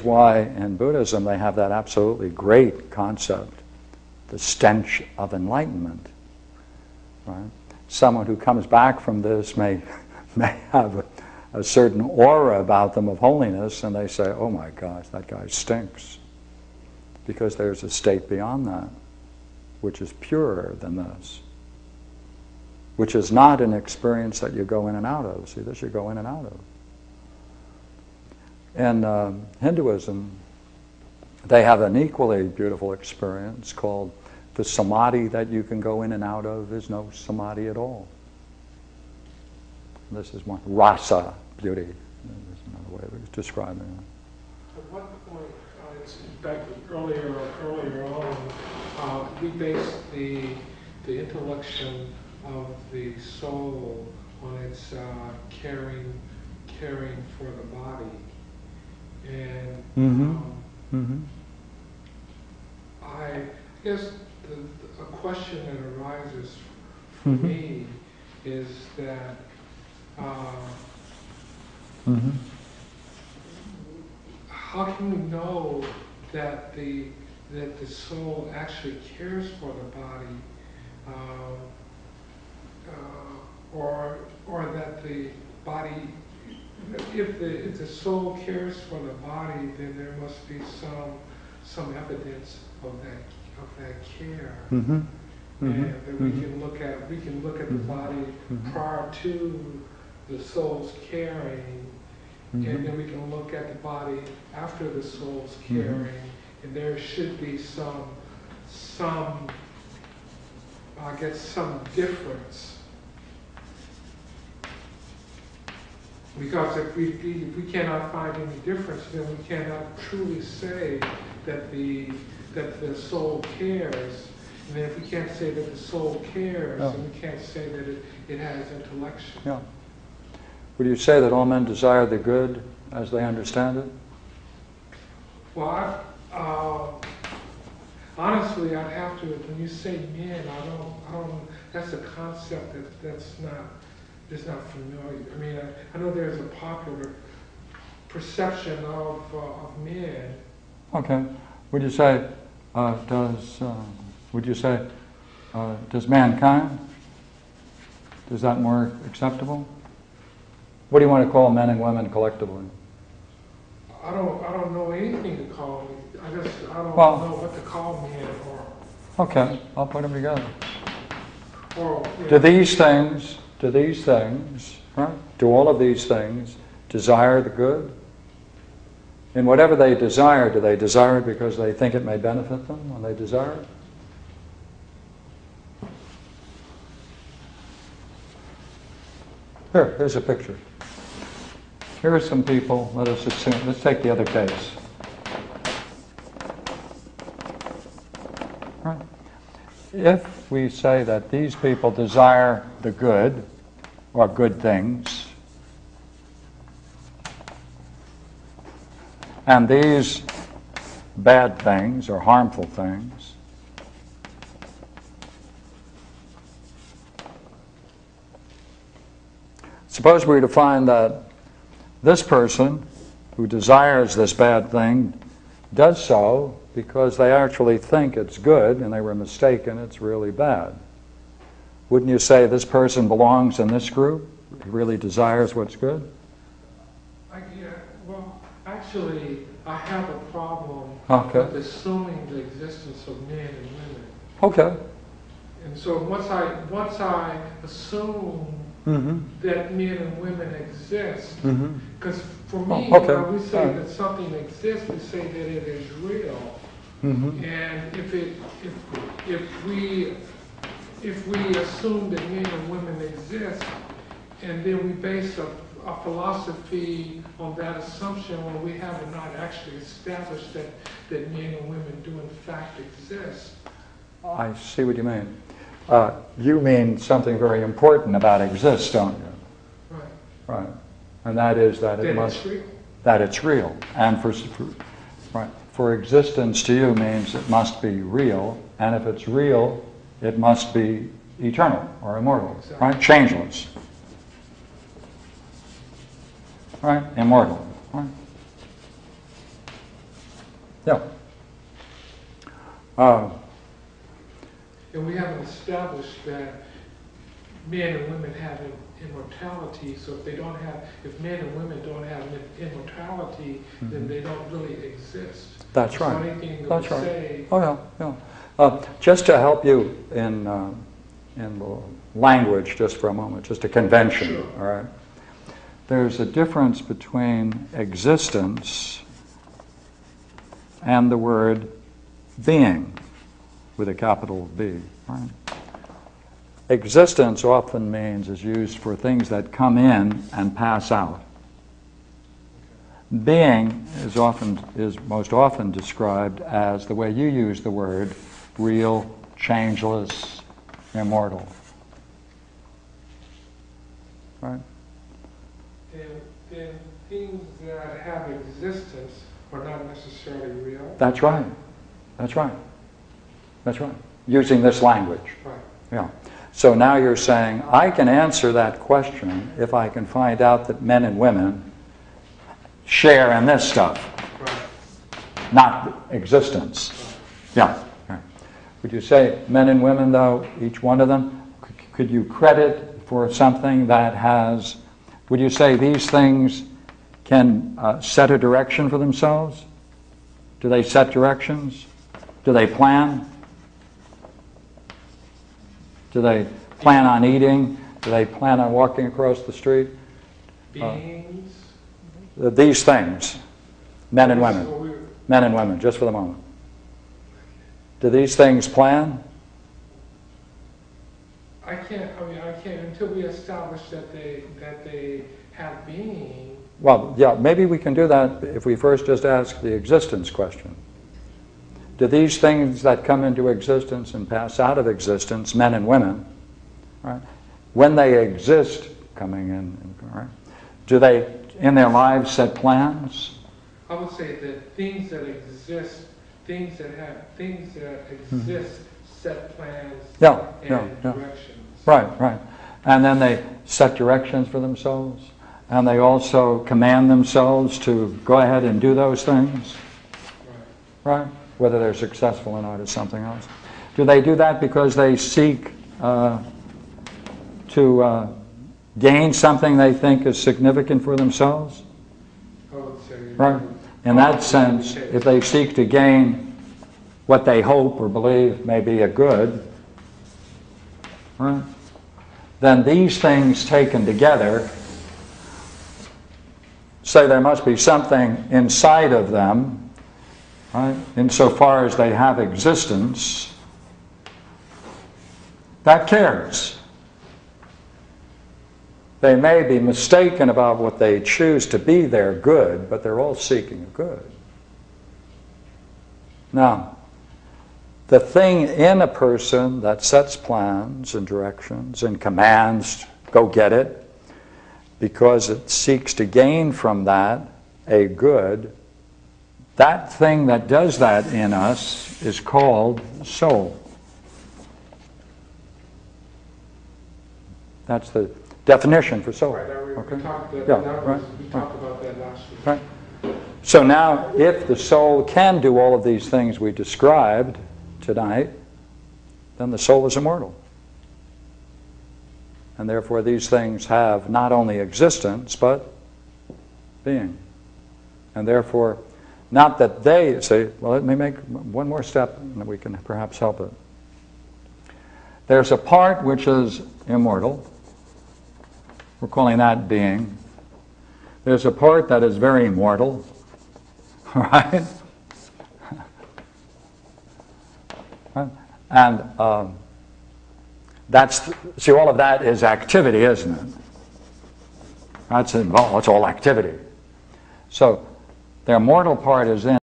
Why in Buddhism they have that absolutely great concept, the stench of enlightenment. Right? Someone who comes back from this may have a certain aura about them of holiness, and they say, oh my gosh, that guy stinks. Because there's a state beyond that, which is purer than this, which is not an experience that you go in and out of. See, this you go in and out of. In Hinduism, they have an equally beautiful experience called the samadhi that you can go in and out of is no samadhi at all. This is one rasa, beauty. There's another way of describing it. At what point, it's back earlier on, we based the intellection of the soul on its caring for the body. And I guess a question that arises for me is that how can we know that the soul actually cares for the body, or that the body, if the soul cares for the body, then there must be some evidence of that care. And that we can look at the body prior to the soul's caring, and then we can look at the body after the soul's caring, and there should be some difference. Because if we cannot find any difference, then we cannot truly say that the soul cares. And if we can't say that the soul cares, then we can't say that it has intellection. Yeah. Would you say that all men desire the good as they understand it? Well, honestly, I'd have to. When you say men, I don't. That's a concept that's not familiar. I mean, I know there's a popular perception of men. Okay. Would you say does mankind? Is that more acceptable? What do you want to call men and women collectively? I don't know anything to call me. I don't know what to call men or. Okay, I'll put them together. Or, Do these things, right? Do all of these things desire the good? And whatever they desire, do they desire it because they think it may benefit them when they desire it? Here's a picture. Here are some people, let's take the other case. Right. If we say that these people desire the good, or good things, and these bad things or harmful things, suppose we were to find that this person who desires this bad thing does so because they actually think it's good and they were mistaken, it's really bad. Wouldn't you say this person belongs in this group? He really desires what's good? Well, actually, I have a problem with assuming the existence of men and women. Okay. And so once I assume that men and women exist, because for me, when we say that something exists, we say that it is real. And if we assume that men and women exist, and then we base a philosophy on that assumption when we have not actually established that men and women do in fact exist. I see what you mean. You mean something very important about exist, don't you? Right. Right. And that is that it's real. And for existence to you means it must be real, and if it's real, it must be eternal or immortal, exactly. Right? Changeless. Right? Immortal. Right? Yeah. And we haven't established that men and women have immortality, so if men and women don't have immortality, then they don't really exist. That's So right. anything that That's we right. say, Oh yeah, yeah. Just to help you in language, just for a moment, just a convention. Sure. All right. There's a difference between existence and the word being, with a capital B. Right? Existence often is used for things that come in and pass out. Being is most often described as the way you use the word, real, changeless, immortal. Right? then things that have existence are not necessarily real. That's right. That's right. That's right. Using this language. Right. Yeah. So now you're saying, I can answer that question if I can find out that men and women share in this stuff, Right. not existence. Yeah. Right. Would you say men and women, though, each one of them, could you credit for something that has, would you say these things can set a direction for themselves? Do they set directions? Do they plan? Do they plan on eating? Do they plan on walking across the street? Beings. These things, men and women. Men and women, just for the moment. Do these things plan? I can't until we establish that they have being. Well, yeah, maybe we can do that if we first just ask the existence question. Do these things that come into existence and pass out of existence, men and women, right, when they exist, coming in, right, do they, in their lives, set plans? I would say that things that exist, set plans and directions. Right, right. And then they set directions for themselves, and they also command themselves to go ahead and do those things. Right? Whether they're successful or not is something else. Do they do that because they seek to gain something they think is significant for themselves? I would say. Right? In that sense, if they seek to gain what they hope or believe may be a good, right, then these things taken together say there must be something inside of them, right, insofar as they have existence, that cares. They may be mistaken about what they choose to be their good, but they're all seeking a good. Now, the thing in a person that sets plans and directions and commands, go get it, because it seeks to gain from that a good, that thing that does that in us is called soul. That's the definition for soul. Right, okay? we talked about that last week. Right. So now, if the soul can do all of these things we described tonight, then the soul is immortal. And therefore these things have not only existence, but being. And therefore, not that they say, well, let me make one more step and then we can perhaps help it. There's a part which is immortal. We're calling that being. There's a part that is very mortal, right? And see, all of that is activity, isn't it? That's involved. It's all activity. So their mortal part is in